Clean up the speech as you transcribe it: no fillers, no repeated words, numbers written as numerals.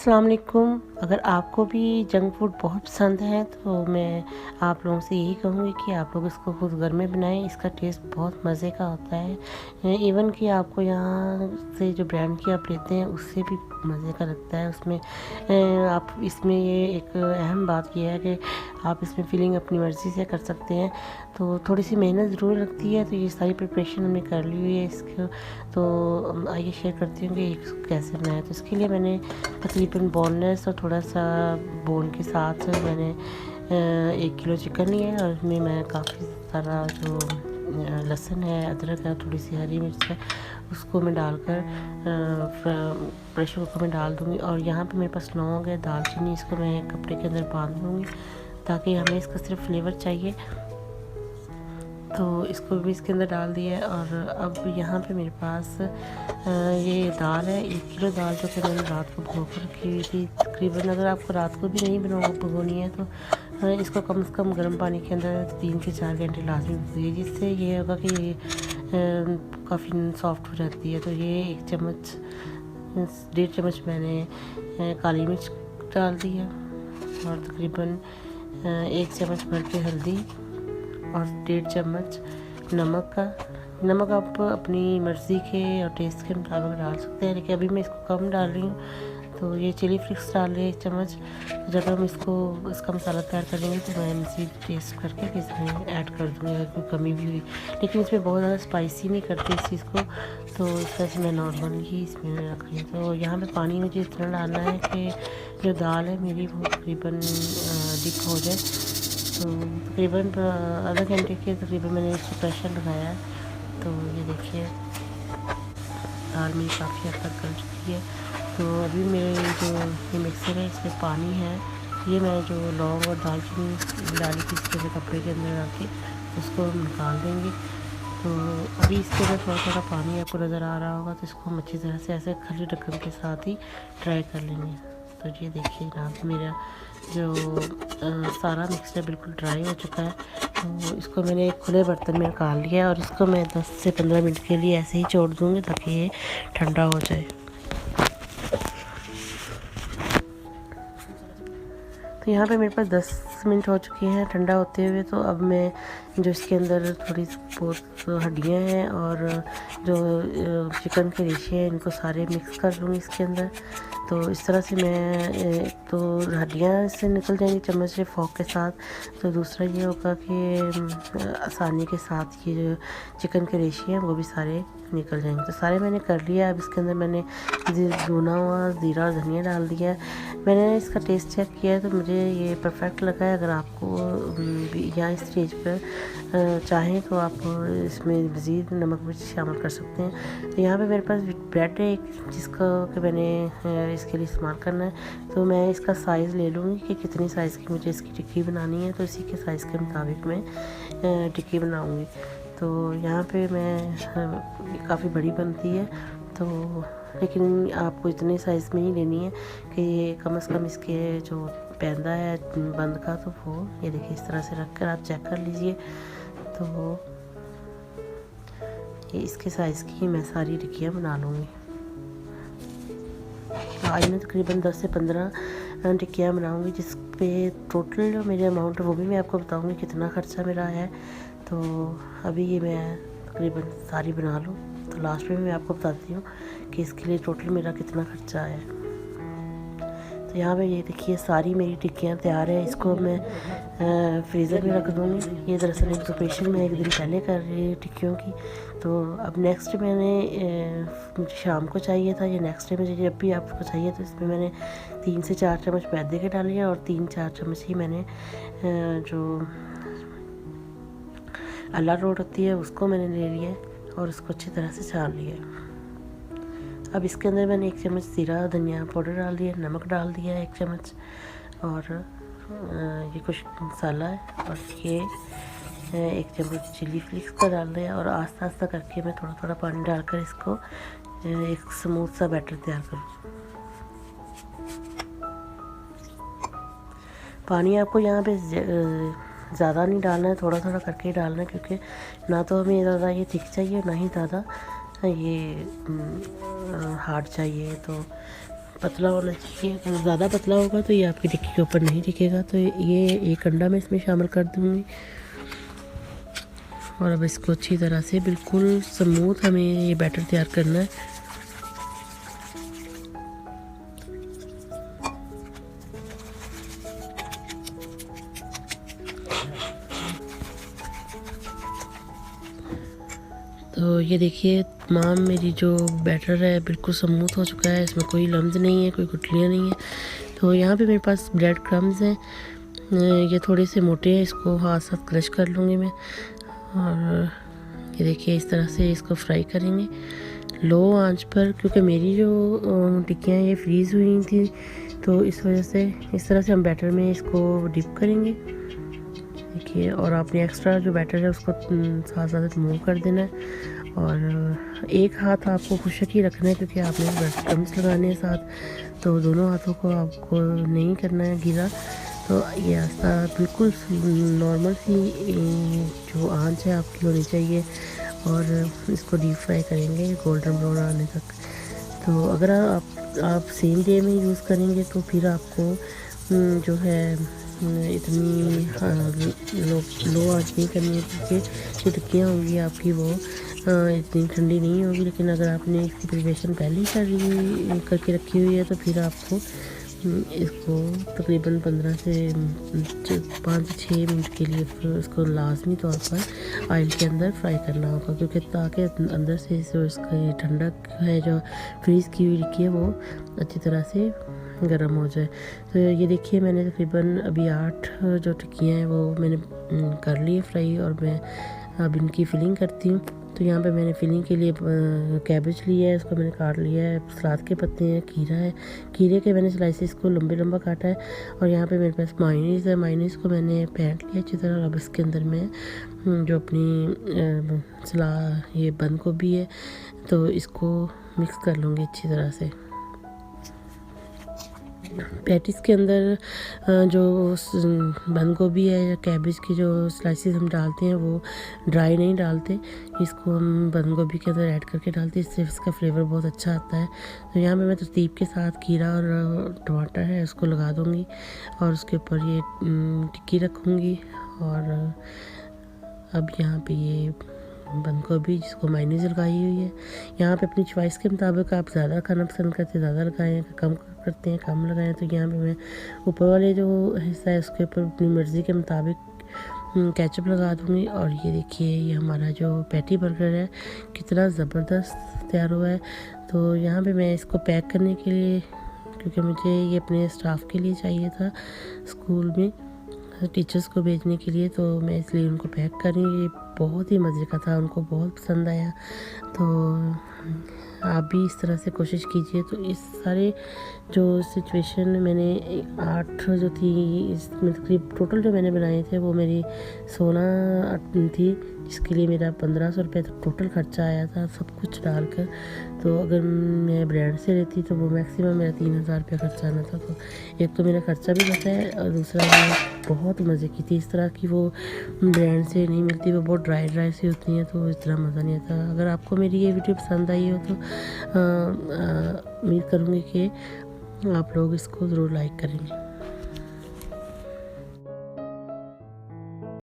अस्सलाम वालेकुम। अगर आपको भी जंक फूड बहुत पसंद है तो मैं आप लोगों से यही कहूँगी कि आप लोग इसको खुद घर में बनाएं। इसका टेस्ट बहुत मज़े का होता है। इवन कि आपको यहाँ से जो ब्रांड की आप लेते हैं उससे भी मज़े का लगता है। उसमें आप इसमें ये एक अहम बात ये है कि आप इसमें फिलिंग अपनी मर्ज़ी से कर सकते हैं। तो थोड़ी सी मेहनत ज़रूर लगती है। तो ये सारी प्रिपरेशन हमने कर ली हुई है इसको। तो आइए शेयर करती हूँ कि इसको कैसे बनाया। तो इसके लिए मैंने तकरीबन बोनलेस और थोड़ा सा बोन के साथ मैंने 1 किलो चिकन लिया है और इसमें मैं काफ़ी सारा जो लहसुन है, अदरक है, थोड़ी सी हरी मिर्च है, उसको मैं डालकर प्रेशर कुकर में डाल दूँगी। और यहाँ पे मेरे पास लौंग है, दालचीनी, इसको मैं एक कपड़े के अंदर बांध दूँगी ताकि हमें इसका सिर्फ फ्लेवर चाहिए। तो इसको भी इसके अंदर डाल दिया है। और अब यहाँ पे मेरे पास ये दाल है, 1 किलो दाल जो कि मैंने रात को भिगो कर रखी हुई थी। तकरीबन अगर आपको रात को भी नहीं भिगोनी है तो इसको कम से कम गर्म पानी के अंदर 3 से 4 घंटे लाजमी भिगोइए, जिससे ये होगा कि ये काफ़ी सॉफ्ट हो जाती है। तो ये 1 चम्मच 1.5 चम्मच मैंने काली मिर्च डाल दी है और तकरीबन 1 चम्मच भर के हल्दी और 1.5 चम्मच नमक आप अपनी मर्ज़ी के और टेस्ट के मुताबिक डाल सकते हैं, लेकिन अभी मैं इसको कम डाल रही हूँ। तो ये चिली फ्लेक्स डाल रही है 1 चम्मच। जब हम इसका मसाला तैयार करेंगे तो मैं इसी टेस्ट करके इसमें ऐड कर दूँगी अगर कोई कमी भी हुई। लेकिन इसमें बहुत ज़्यादा स्पाइसी नहीं करती इस चीज़ को, तो इस तरह से मैं नॉर्मल ही इसमें रख रही हूँ। तो यहाँ पे पानी मुझे इतना डालना है कि जो दाल है मेरी वो तकरीबन डिप हो जाए। तो तकरीबन आधा घंटे के तकरीबन मैंने इसको प्रेशर लगाया है। तो ये देखिए दाल मेरी काफ़ी हद तक गल चुकी है। तो अभी मेरे जो ये मिक्सर है इसमें पानी है, ये मैं जो लौंग और दालचीनी डाली थी इसके अंदर कपड़े के अंदर डाल के उसको निकाल देंगे। तो अभी इसके अंदर थोड़ा थोड़ा पानी आपको नज़र आ रहा होगा, तो इसको हम अच्छी तरह से ऐसे खाली ढक्कन के साथ ही ट्राई कर लेंगे। तो ये देखिए जनाब मेरा जो सारा मिक्सचर बिल्कुल ड्राई हो चुका है। तो इसको मैंने एक खुले बर्तन में निकाल लिया और इसको मैं 10 से 15 मिनट के लिए ऐसे ही छोड़ दूँगी ताकि ये ठंडा हो जाए। तो यहाँ पे मेरे पास 10 मिनट हो चुके हैं ठंडा होते हुए। तो अब मैं जो इसके अंदर थोड़ी बहुत हड्डियाँ हैं और जो चिकन के रेशे हैं इनको सारे मिक्स कर लूँगी इसके अंदर। तो इस तरह से मैं तो हड्डियाँ इससे निकल जाएंगी चम्मच से फोक के साथ। तो दूसरा ये होगा कि आसानी के साथ ये जो चिकन के रेशे हैं वो भी सारे निकल जाएंगे। तो सारे मैंने कर लिया। अब इसके अंदर मैंने भुना हुआ ज़ीरा और धनिया डाल दिया है। मैंने इसका टेस्ट चेक किया है तो मुझे ये परफेक्ट लगा है। अगर आपको या इस स्टेज पर चाहें तो आप इसमें मज़ीद नमक मिर्च शामिल कर सकते हैं। तो यहाँ पे मेरे पास ब्रेड है जिसका कि मैंने इसके लिए इस्तेमाल करना है। तो मैं इसका साइज़ ले लूँगी कि कितनी साइज़ की मुझे इसकी टिक्की बनानी है, तो इसी के साइज़ के मुताबिक मैं टिक्की बनाऊँगी। तो यहाँ पे मैं काफ़ी बड़ी बनती है, तो लेकिन आपको इतने साइज़ में ही लेनी है कि ये कम से कम इसके जो पैंदा है बंद का, तो वो ये देखिए इस तरह से रख कर आप चेक कर लीजिए। तो ये इसके साइज़ की मैं सारी टिक्कियाँ बना लूँगी। तो आज मैं तकरीबन 10 से 15 टिक्कियाँ बनाऊँगी, जिस पे टोटल जो मेरे अमाउंट है वो भी मैं आपको बताऊँगी कितना ख़र्चा मेरा है। तो अभी ये मैं तकरीबन सारी बना लूँ तो लास्ट में मैं आपको बताती हूँ कि इसके लिए टोटल मेरा कितना ख़र्चा है। तो यहाँ पे ये देखिए सारी मेरी टिक्कियाँ तैयार है। इसको मैं फ्रीज़र में रख दूँगी। ये दरअसल एक प्रिपरेशन मैं 1 दिन पहले कर रही हूँ टिक्कियों की। तो अब नेक्स्ट मुझे शाम को चाहिए था, या नेक्स्ट डे मुझे जब भी आपको चाहिए, तो इसमें मैंने 3 से 4 चम्मच मैदे के डाले हैं और 3-4 चम्मच ही मैंने जो अरारोट होती है उसको मैंने ले लिया है और उसको अच्छी तरह से छान लिया है। अब इसके अंदर मैंने 1 चम्मच ज़ीरा धनिया पाउडर डाल दिया, नमक डाल दिया 1 चम्मच, और ये कुछ मसाला है, और ये 1 चम्मच चिली फ्लेक्स का डाल दिया। और आस्ता आस्ता करके मैं थोड़ा थोड़ा पानी डालकर इसको एक स्मूथ सा बैटर तैयार करूँ। पानी आपको यहाँ पे ज़्यादा नहीं डालना है, थोड़ा थोड़ा करके ही डालना है, क्योंकि ना तो हमें ज़्यादा ये थिक चाहिए ना ही ज़्यादा ये हार्ड चाहिए। तो पतला होना चाहिए। अगर ज़्यादा पतला होगा तो ये आपकी टिक्की के ऊपर नहीं टिकेगा। तो ये एक अंडा मैं इसमें शामिल कर दूँगी और अब इसको अच्छी तरह से बिल्कुल स्मूथ हमें ये बैटर तैयार करना है। तो ये देखिए तमाम मेरी जो बैटर है बिल्कुल स्मूथ हो चुका है, इसमें कोई लम्स नहीं है, कोई गुठलियाँ नहीं है। तो यहाँ पे मेरे पास ब्रेड क्रम्स हैं, ये थोड़े से मोटे हैं, इसको हाथ साथ क्रश कर लूँगी मैं। और ये देखिए इस तरह से इसको फ्राई करेंगे लो आंच पर, क्योंकि मेरी जो टिक्कियाँ ये फ्रीज़ हुई थी तो इस वजह से इस तरह से हम बैटर में इसको डिप करेंगे। देखिए, और आपने एक्स्ट्रा जो बैटर है उसको साथ साथ मूव कर देना है। और एक हाथ आपको खुशक ही रखना है क्योंकि आपने ब्रेड क्रम्स लगाने हैं साथ, तो दोनों हाथों को आपको नहीं करना है गीला। तो ये आस्ता बिल्कुल नॉर्मल सी जो आंच है आपकी होनी चाहिए और इसको डीप फ्राई करेंगे गोल्डन ब्राउन आने तक। तो अगर आप सेम डे में यूज़ करेंगे तो फिर आपको जो है इतनी लो आंच नहीं करनी है, क्योंकि जो टिक्कियाँ होंगी आपकी वो इतनी ठंडी नहीं होगी। लेकिन अगर आपने इसकी प्रिपरेशन पहले ही करके रखी हुई है तो फिर आपको इसको तकरीबन 5 से 6 मिनट के लिए इसको लाजमी तौर पर ऑयल के अंदर फ्राई करना होगा, क्योंकि ताकि अंदर से जो इसका ये ठंडक है जो फ्रीज़ की हुई टिक्की है वो अच्छी तरह से गर्म हो जाए। तो ये देखिए मैंने तकरीबन अभी 8 जो टिक्कियाँ हैं वो मैंने कर ली है फ्राई, और मैं अब इनकी फिलिंग करती हूँ। तो यहाँ पे मैंने फिलिंग के लिए कैबेज लिया है, इसको मैंने काट लिया है, सलाद के पत्ते हैं, खीरा है, खीरे के मैंने स्लाइसेस को लंबा काटा है। और यहाँ पे मेरे पास मायोनीज़ है, मायोनीज़ को मैंने फेंट लिया अच्छी तरह। अब इसके अंदर मैं जो अपनी ये बंद गोभी है तो इसको मिक्स कर लूँगी अच्छी तरह से। पैटीज़ के अंदर जो बंद गोभी है या कैबेज की जो स्लाइसेस हम डालते हैं वो ड्राई नहीं डालते, इसको हम बंद गोभी के अंदर ऐड करके डालते हैं, इससे इसका फ्लेवर बहुत अच्छा आता है। तो यहाँ पे मैं तरतीब के साथ खीरा और टमाटर है उसको लगा दूँगी और उसके ऊपर ये टिक्की रखूँगी। और अब यहाँ पे ये बंद गोभी जिसको मायोनीज़ लगाई हुई है, यहाँ पे अपनी चॉइस के मुताबिक आप ज़्यादा खाना पसंद करते हैं ज़्यादा लगाएं, कम करते हैं कम लगाएं। तो यहाँ पे मैं ऊपर वाले जो हिस्सा है उसके ऊपर अपनी मर्ज़ी के मुताबिक केचप लगा दूँगी। और ये देखिए ये हमारा जो पैटी बर्गर है कितना ज़बरदस्त तैयार हुआ है। तो यहाँ पे मैं इसको पैक करने के लिए, क्योंकि मुझे ये अपने स्टाफ के लिए चाहिए था स्कूल में टीचर्स को भेजने के लिए, तो मैं इसलिए उनको पैक कर रही हूँ। ये बहुत ही मज़े का था, उनको बहुत पसंद आया। तो आप भी इस तरह से कोशिश कीजिए। तो इस सारे जो सिचुएशन मैंने 8 जो थी इसमें तकरीब टोटल जो मैंने बनाए थे वो मेरी 16 थी, जिसके लिए मेरा 1500 रुपये तक टोटल ख़र्चा आया था सब कुछ डालकर। तो अगर मैं ब्रांड से लेती तो वो मैक्सिमम मेरा 3000 रुपये खर्चा आना था। तो एक तो मेरा ख़र्चा भी बचा है और दूसरा मैं बहुत मज़े की थी। इस तरह की वो ब्रांड से नहीं मिलती, वो बहुत ड्राई सी होती हैं तो इस तरह मज़ा नहीं आता। अगर आपको मेरी ये वीडियो पसंद आई हो तो उम्मीद करूँगी कि आप लोग इसको ज़रूर लाइक करेंगे।